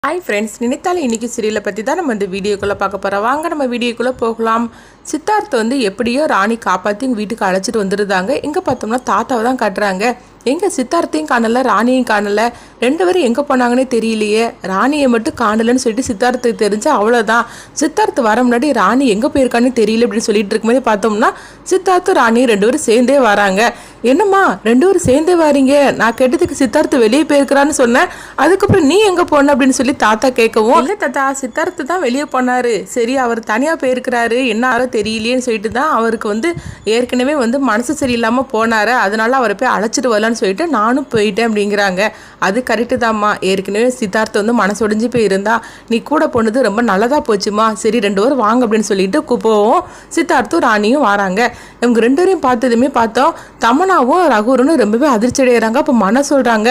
Hi friends, நினைத்தாலும் இன்றைக்கி சீரியலை பற்றி தான் நம்ம இந்த வீடியோக்குள்ளே பார்க்க போகிறோம். வாங்க நம்ம வீடியோக்குள்ளே போகலாம். சித்தார்த் எப்படியோ ராணி காப்பாற்றி இங்கே வீட்டுக்கு அழைச்சிட்டு வந்துருந்தாங்க. இங்கே பார்த்தோம்னா தாத்தாவை தான் காட்டுறாங்க. எங்கே சித்தார்த்தையும் காணலை, ராணியும் காணலை, ரெண்டு பேரும் எங்கே போனாங்கன்னே தெரியலையே. ராணியை மட்டும் காணலைன்னு சொல்லிட்டு சித்தார்த்துக்கு தெரிஞ்சு அவ்வளோதான். சித்தார்த்து வர முன்னாடி ராணி எங்கே போயிருக்கான்னு தெரியல அப்படின்னு சொல்லிட்டு இருக்கும்போது பார்த்தோம்னா சித்தார்த்து ராணியும் ரெண்டு பேரும் சேர்ந்தே வராங்க. என்னம்மா ரெண்டு பேரும் சேர்ந்தே வாரீங்க? நான் கேட்டதுக்கு சித்தார்த்து வெளியே போயிருக்கிறான்னு சொன்னேன், அதுக்கப்புறம் நீ எங்கே போன அப்படின்னு சொல்லி தாத்தா கேட்கவும், இல்லை தாத்தா சித்தார்த்து தான் வெளியே போனாரு, சரி அவர் தனியாக போயிருக்கிறாரு, என்ன ஆரோ தெரியலையேன்னு சொல்லிட்டு தான் அவருக்கு ஏற்கனவே மனசு சரியில்லாமல் போனாரு, அதனால அவரை போய் அழைச்சிட்டு வரலான்னு சொல்லிட்டு நானும் போயிட்டேன் அப்படிங்கிறாங்க. அது கரெக்டு தான்மா, ஏற்கனவே சித்தார்த்து மனசு ஒடிஞ்சு போயிருந்தா நீ கூட போனது ரொம்ப நல்லதாக போச்சுமா, சரி ரெண்டு பேரும் வாங்க அப்படின்னு சொல்லிட்டு போவோம். சித்தார்த்தும் ராணியும் வராங்க. இவங்க ரெண்டு பேரையும் பார்த்ததுமே பார்த்தோம் தமனாவும் ரகுரனும் ரொம்பவே அதிர்ச்சி அடைகிறாங்க. அப்போ மன சொல்கிறாங்க,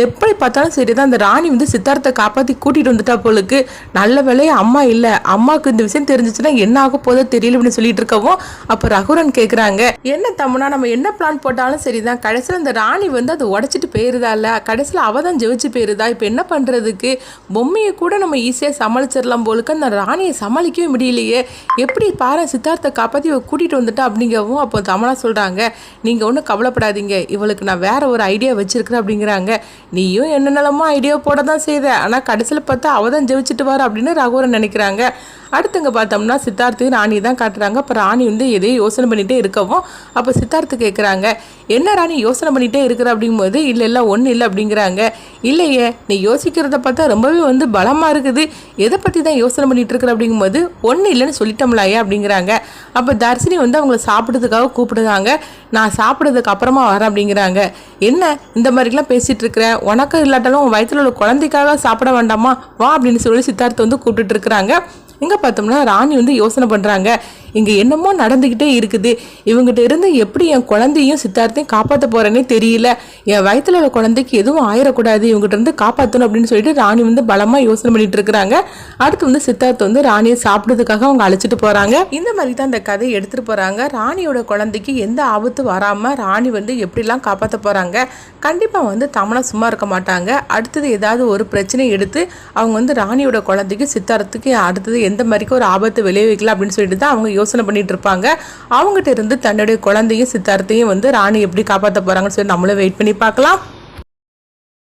எப்படி பார்த்தாலும் சரி தான் அந்த ராணி சித்தார்த்தை காப்பாற்றி கூட்டிகிட்டு வந்துட்டா போலுக்கு, நல்ல வேலையை அம்மா இல்லை, அம்மாவுக்கு இந்த விஷயம் தெரிஞ்சிச்சுன்னா என்ன ஆக போதோ தெரியல அப்படின்னு சொல்லிட்டு இருக்கவும், அப்போ ரகுரன் கேட்குறாங்க, என்ன தம்முனா நம்ம என்ன பிளான் போட்டாலும் சரிதான், கடைசியில் அந்த ராணி அதை உடச்சிட்டு போயிருதா இல்லை, கடைசியில் அவள் தான் ஜெயிச்சு போயிருதா, இப்போ என்ன பண்ணுறதுக்கு, பொம்மையை கூட நம்ம ஈஸியாக சமாளிச்சிடலாம் போலுக்கு, அந்த ராணியை சமாளிக்கவே முடியலையே, எப்படி பாரு சித்தார்த்தை காப்பாற்றி கூட்டிகிட்டு வந்துட்டா அப்படிங்கவும். அப்போ தமனா சொல்கிறாங்க, நீங்கள் ஒன்றும் கவலைப்படாதீங்க, இவளுக்கு நான் வேற ஒரு ஐடியா வச்சிருக்கிறேன் அப்படிங்கிறாங்க. நீயும் என்னென்னலமோ ஐடியா போட தான் செய்த, ஆனால் கடைசியில் பார்த்தா அவள் தான் ஜெயிச்சுட்டு வர அப்படின்னு ரகுவரன் நினைக்கிறாங்க. அடுத்தங்க பார்த்தோம்னா சித்தார்த்து ராணி தான் காட்டுறாங்க. அப்போ ராணி எதையும் யோசனை பண்ணிகிட்டே இருக்கவும், அப்போ சித்தார்த்து கேட்குறாங்க, என்ன ராணி யோசனை பண்ணிகிட்டே இருக்கிற அப்படிங்கும்போது, இல்லை ஒன்றும் இல்லை அப்படிங்கிறாங்க. இல்லையே, நீ யோசிக்கிறத பார்த்தா ரொம்பவே பலமாக இருக்குது, எதை பற்றி தான் யோசனை பண்ணிகிட்டு இருக்கிற அப்படிங்கும்போது, ஒன்றும் இல்லைன்னு சொல்லிட்டோம்லாயே அப்படிங்கிறாங்க. அப்போ தர்ஷினி அவங்கள சாப்பிட்றதுக்காக கூப்பிடுறாங்க. நான் சாப்பிட்றதுக்கு அப்புறமா வரேன் அப்படிங்கிறாங்க. என்ன இந்த மாதிரிலாம் பேசிகிட்டு இருக்கிறேன், உனக்கு இல்லாட்டாலும் உன் வயிற்றில் உள்ள குழந்தைக்காக சாப்பிட வேண்டாமா, வா அப்படின்னு சொல்லி சித்தார்த்து கூப்பிட்டுட்டு இருக்கிறாங்க. இங்கே பார்த்தோம்னா ராணி யோசனை பண்ணுறாங்க, இங்கே என்னமோ நடந்துக்கிட்டே இருக்குது, இவங்ககிட்ட இருந்து எப்படி என் குழந்தையும் சித்தார்த்தையும் காப்பாற்ற போகிறேன்னே தெரியல, என் வயிற்றுல உள்ள குழந்தைக்கு எதுவும் ஆயிடக்கூடாது, இவங்ககிட்ட இருந்து காப்பாற்றணும் அப்படின்னு சொல்லிட்டு ராணி பலமாக யோசனை பண்ணிட்டு இருக்கிறாங்க. அடுத்து சித்தார்த்து ராணியை சாப்பிட்றதுக்காக அவங்க அழைச்சிட்டு போகிறாங்க. இந்த மாதிரி தான் இந்த கதையை எடுத்துகிட்டு போகிறாங்க. ராணியோட குழந்தைக்கு எந்த ஆபத்து வராமல் ராணி எப்படிலாம் காப்பாற்ற போகிறாங்க. கண்டிப்பாக தமனா சும்மா இருக்க மாட்டாங்க. அடுத்தது ஏதாவது ஒரு பிரச்சனை எடுத்து அவங்க ராணியோட குழந்தைக்கு சித்தார்த்துக்கு அடுத்தது எந்த மாதிரிக்கு ஒரு ஆபத்து விளைவிக்கலாம் அப்படின்னு சொல்லிட்டு தான் அவங்க யோசனை பண்ணிட்டு இருப்பாங்க. அவங்ககிட்ட இருந்து தன்னுடைய குழந்தையும் சித்தார்த்தையும் ராணி எப்படி காப்பாற்ற போறாங்கன்னு சொல்லி நம்மளும் வெயிட் பண்ணி பார்க்கலாம்.